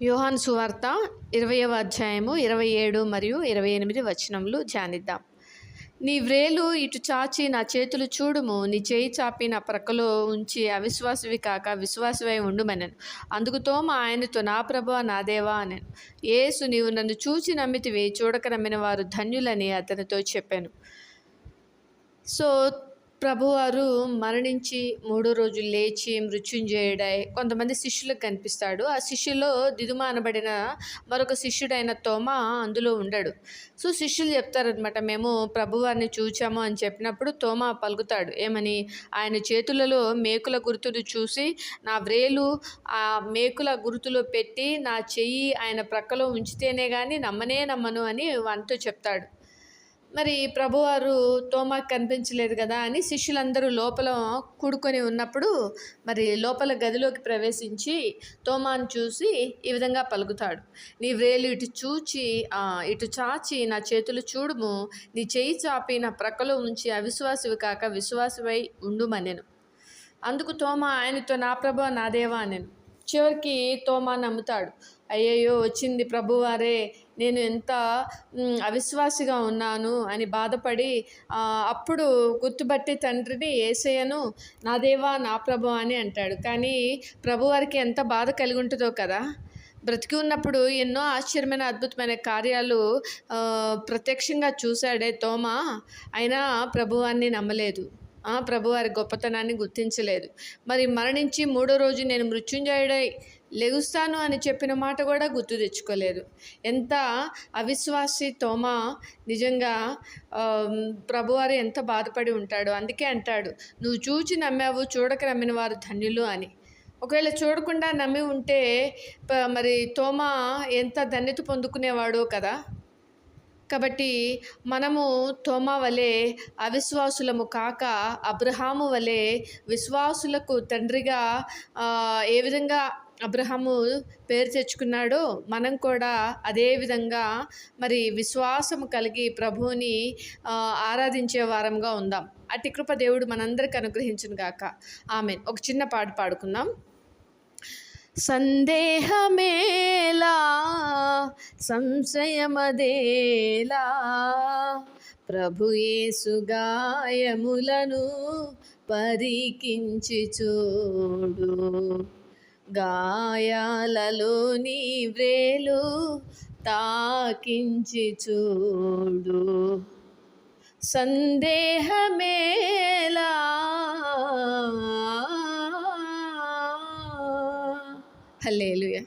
యోహాను సువార్త 20వ అధ్యాయము 27 మరియు 28 వచనములు ధ్యానిద్దాం. నీ వ్రేలు ఇటు చాచి నా చేతులు చూడుము, నీ చేయి చాపి నా ప్రక్కలో ఉంచి అవిశ్వాసివి కాక విశ్వాసవై ఉండుమనెను. అందుకు తోమ ఆయనతో, నా ప్రభువా నా దేవా అనెను. యేసు, నీవు నన్ను చూచి నమ్మితివి, చూడక నమ్మిన వారు ధన్యులని అతనితో చెప్పాను. సో ప్రభువారు మరణించి 3 రోజులు లేచి మృత్యుంజయుడై కొంతమంది శిష్యులకు కనిపిస్తాడు. ఆ శిష్యులో దిదుమ అనబడిన మరొక శిష్యుడైన తోమ అందులో ఉండడు. సో శిష్యులు చెప్తారనమాట, మేము ప్రభువారిని చూచాము అని చెప్పినప్పుడు తోమ పలుకుతాడు ఏమని, ఆయన చేతులలో మేకుల గుర్తులు చూసి నా వ్రేలు ఆ మేకుల గుర్తులో పెట్టి నా చెయ్యి ఆయన ప్రక్కలో ఉంచితేనే కానీ నమ్మను అని వానితో చెప్తాడు. మరి ప్రభువారు తోమాకు కనిపించలేదు కదా అని శిష్యులందరూ లోపల కూడుకొని ఉన్నప్పుడు మరి లోపల గదిలోకి ప్రవేశించి తోమాను చూసి ఈ విధంగా పలుకుతాడు, నీ వ్రేలు ఇటు చాచి నా చేతులు చూడుము, నీ చేయి చాపి నా ప్రక్కలో ఉంచి అవిశ్వాసివి కాక విశ్వాసివై ఉండుమనెను. అందుకు తోమ ఆయనతో, నా ప్రభువా నా దేవా అనెను. చివరికి తోమా నమ్ముతాడు. అయ్యయ్యో వచ్చింది ప్రభువారే, నేను ఎంత అవిశ్వాసిగా ఉన్నాను అని బాధపడి అప్పుడు గుర్తుపట్టి తండ్రిని యేసయ్యను నా దేవా నా ప్రభువా అని అంటాడు. కానీ ప్రభువారికి ఎంత బాధ కలిగి ఉంటుందో కదా. బ్రతికి ఉన్నప్పుడు ఎన్నో ఆశ్చర్యమైన అద్భుతమైన కార్యాలు ప్రత్యక్షంగా చూశాడే తోమ, అయినా ప్రభువాన్ని నమ్మలేదు, ప్రభువారి గొప్పతనాన్ని గుర్తించలేదు. మరి మరణించి 3వ రోజు నేను మృత్యుంజయుడై లెగుస్తాను అని చెప్పిన మాట కూడా గుర్తు తెచ్చుకోలేదు. ఎంత అవిశ్వాసి తోమ, నిజంగా ప్రభువారు ఎంత బాధపడి ఉంటాడో. అందుకే అంటాడు, నువ్వు చూచి నమ్మావు, చూడక నమ్మిన వారు ధన్యులు అని. ఒకవేళ చూడకుండా నమ్మి ఉంటే మరి తోమ ఎంత ధన్యత పొందుకునేవాడో కదా. కాబట్టి మనము తోమా వలె అవిశ్వాసులము కాక అబ్రహాము వలె విశ్వాసులకు తండ్రిగా ఏ విధంగా అబ్రహాము పేరు తెచ్చుకున్నాడో మనం కూడా అదే విధంగా మరి విశ్వాసము కలిగి ప్రభువుని ఆరాధించే వారంగా ఉందాం. అట్టి కృప దేవుడు మనందరికి అనుగ్రహించును గాక. ఆమేన్. ఒక చిన్న పాట పాడుకుందాం. సందేహమేలా సంశయమదేలా, ప్రభు యేసు గాయములను పరికించి చూడు, గాయాలలో నీ వ్రేలు తాకించి చూడు. సందేహమేలా, హల్లెలూయా.